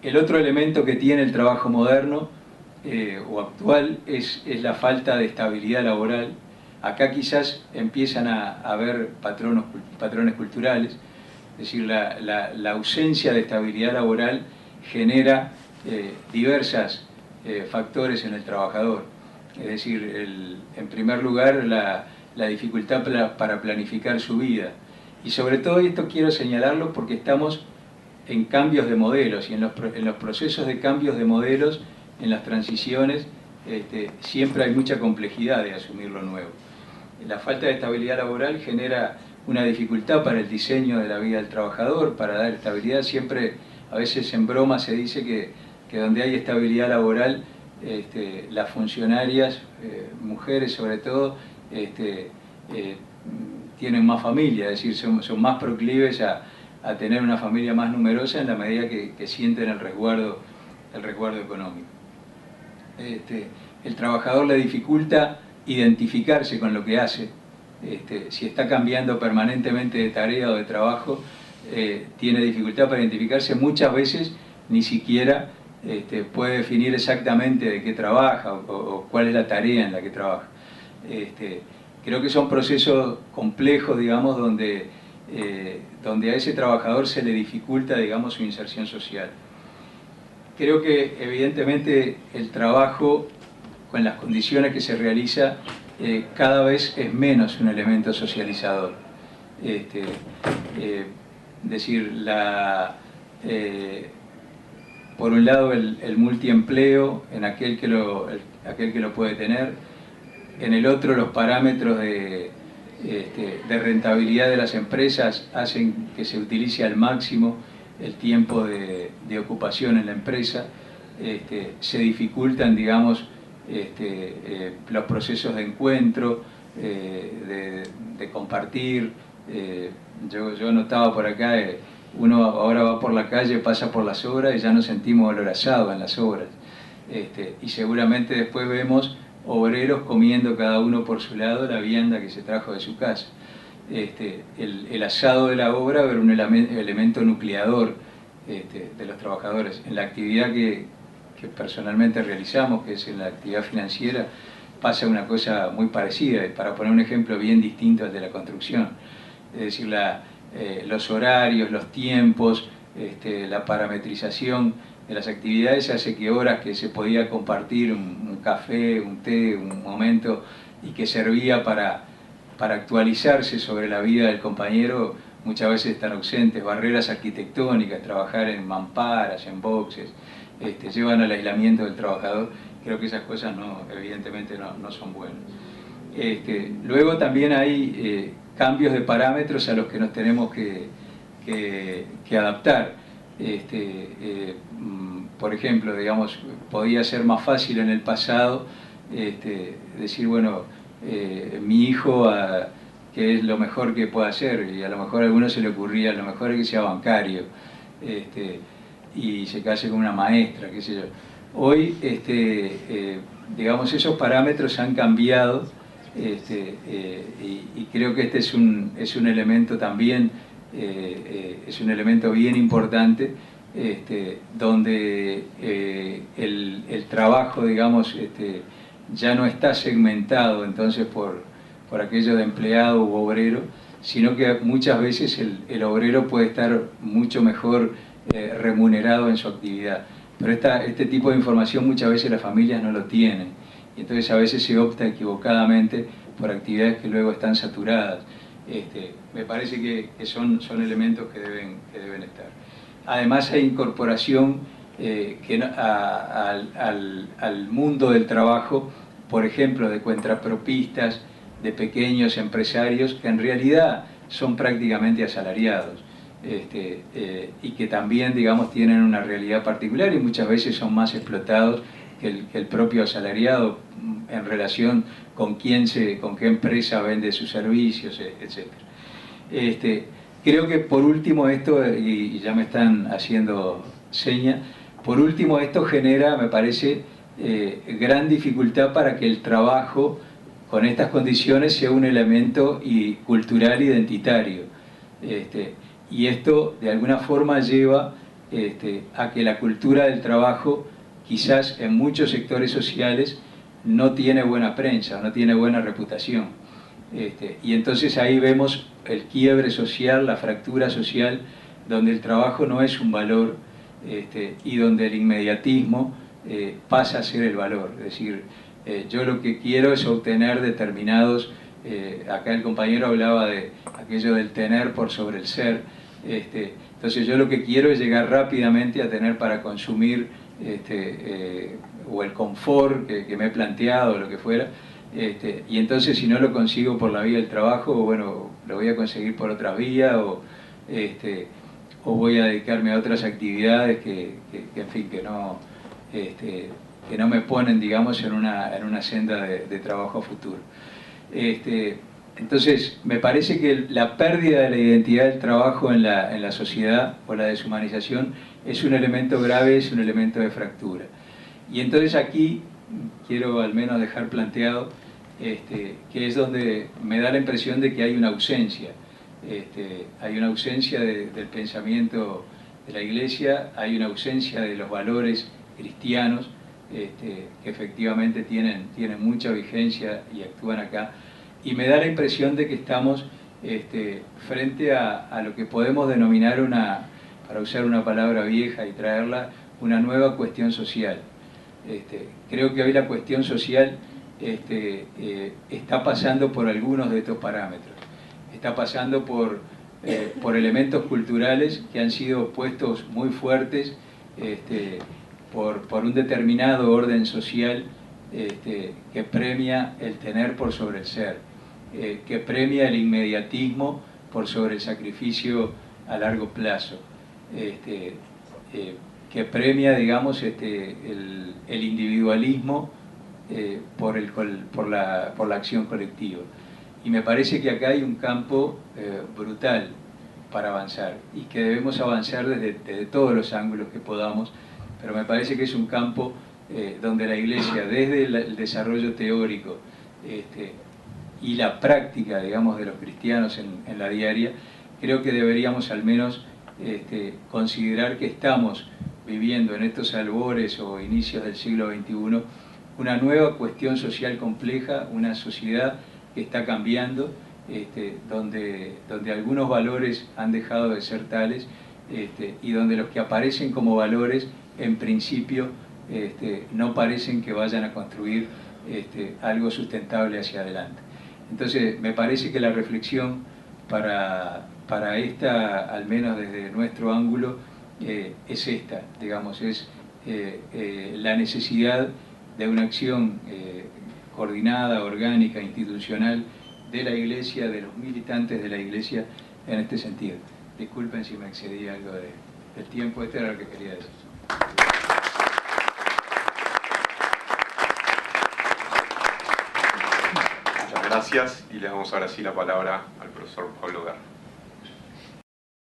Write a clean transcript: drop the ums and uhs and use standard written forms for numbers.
El otro elemento que tiene el trabajo moderno o actual es la falta de estabilidad laboral. Acá quizás empiezan a haber patrones culturales, es decir, la ausencia de estabilidad laboral genera diversos factores en el trabajador. Es decir, en primer lugar, la dificultad para planificar su vida. Y sobre todo esto quiero señalarlo porque estamos en cambios de modelos y en los procesos de cambios de modelos, en las transiciones, siempre hay mucha complejidad de asumir lo nuevo. La falta de estabilidad laboral genera una dificultad para el diseño de la vida del trabajador, para dar estabilidad. Siempre, a veces en broma se dice que donde hay estabilidad laboral, las funcionarias, mujeres sobre todo, tienen más familia, es decir, son más proclives a tener una familia más numerosa en la medida que sienten el resguardo económico. El trabajador le dificulta identificarse con lo que hace. Si está cambiando permanentemente de tarea o de trabajo, tiene dificultad para identificarse. Muchas veces ni siquiera puede definir exactamente de qué trabaja o cuál es la tarea en la que trabaja. Creo que son procesos complejos, digamos, donde a ese trabajador se le dificulta, digamos, su inserción social. Creo que evidentemente el trabajo, con las condiciones que se realiza, cada vez es menos un elemento socializador. Decir, por un lado el multiempleo en aquel que lo puede tener, en el otro los parámetros de rentabilidad de las empresas hacen que se utilice al máximo el tiempo de ocupación en la empresa, se dificultan, digamos, los procesos de encuentro, de compartir. Yo notaba por acá, uno ahora va por la calle, pasa por las obras y ya nos sentimos olor a asado en las obras. Y seguramente después vemos obreros comiendo cada uno por su lado la vianda que se trajo de su casa. El asado de la obra era un elemento nucleador de los trabajadores. En la actividad que personalmente realizamos, que es en la actividad financiera, pasa una cosa muy parecida, para poner un ejemplo bien distinto al de la construcción. Es decir, los horarios, los tiempos, la parametrización de las actividades hace que horas que se podía compartir un café, un té, un momento, y que servía para actualizarse sobre la vida del compañero, muchas veces están ausentes. Barreras arquitectónicas, trabajar en mamparas, en boxes, llevan al aislamiento del trabajador. Creo que esas cosas evidentemente no son buenas. Luego también hay cambios de parámetros a los que nos tenemos que adaptar. Por ejemplo, digamos, podía ser más fácil en el pasado decir, bueno, mi hijo, ¿qué es lo mejor que puede hacer? Y a lo mejor a alguno se le ocurría, lo mejor es que sea bancario, y se case con una maestra, qué sé yo. Hoy, digamos, esos parámetros han cambiado, y creo que este es un elemento también, es un elemento bien importante, donde el trabajo, digamos, ya no está segmentado entonces por aquello de empleado u obrero, sino que muchas veces el obrero puede estar mucho mejor remunerado en su actividad. Pero este tipo de información muchas veces las familias no lo tienen, y entonces a veces se opta equivocadamente por actividades que luego están saturadas. Me parece que son elementos que deben estar. Además hay incorporación al mundo del trabajo, por ejemplo, de cuentapropistas, de pequeños empresarios que en realidad son prácticamente asalariados, y que también, digamos, tienen una realidad particular y muchas veces son más explotados que el propio asalariado en relación con qué empresa vende sus servicios, etc. Creo que por último esto, y ya me están haciendo seña, por último esto genera, me parece, gran dificultad para que el trabajo con estas condiciones sea un elemento cultural identitario. Y esto de alguna forma lleva a que la cultura del trabajo quizás en muchos sectores sociales no tiene buena prensa, no tiene buena reputación. Y entonces ahí vemos el quiebre social, la fractura social, donde el trabajo no es un valor y donde el inmediatismo pasa a ser el valor. Es decir, yo lo que quiero es obtener determinados, acá el compañero hablaba de aquello del tener por sobre el ser, entonces yo lo que quiero es llegar rápidamente a tener para consumir o el confort que me he planteado, o lo que fuera, y entonces si no lo consigo por la vía del trabajo, bueno, lo voy a conseguir por otra vía, o voy a dedicarme a otras actividades en fin, que no me ponen, digamos, en una senda de trabajo a futuro. Entonces, me parece que la pérdida de la identidad del trabajo en la sociedad, o la deshumanización, es un elemento grave, es un elemento de fractura. Y entonces aquí quiero al menos dejar planteado que es donde me da la impresión de que hay una ausencia. Hay una ausencia del pensamiento de la Iglesia, hay una ausencia de los valores cristianos que efectivamente tienen mucha vigencia y actúan acá. Y me da la impresión de que estamos frente a lo que podemos denominar para usar una palabra vieja y traerla, una nueva cuestión social. Creo que hoy la cuestión social está pasando por algunos de estos parámetros. Está pasando por elementos culturales que han sido puestos muy fuertes por un determinado orden social que premia el tener por sobre el ser, que premia el inmediatismo por sobre el sacrificio a largo plazo, que premia, digamos, el individualismo por la acción colectiva. Y me parece que acá hay un campo brutal para avanzar, y que debemos avanzar desde todos los ángulos que podamos, pero me parece que es un campo donde la Iglesia, desde el desarrollo teórico y la práctica, digamos, de los cristianos en la diaria, creo que deberíamos al menos considerar que estamos viviendo en estos albores o inicios del siglo XXI una nueva cuestión social compleja, una sociedad que está cambiando, donde algunos valores han dejado de ser tales, y donde los que aparecen como valores, en principio, no parecen que vayan a construir algo sustentable hacia adelante. Entonces, me parece que la reflexión para esta, al menos desde nuestro ángulo, es esta, digamos, es la necesidad de una acción coordinada, orgánica, institucional de la Iglesia, de los militantes de la Iglesia en este sentido. Disculpen si me excedí algo del tiempo, esto era lo que quería decir. Muchas gracias, y le damos ahora sí la palabra al profesor Pablo Guerra.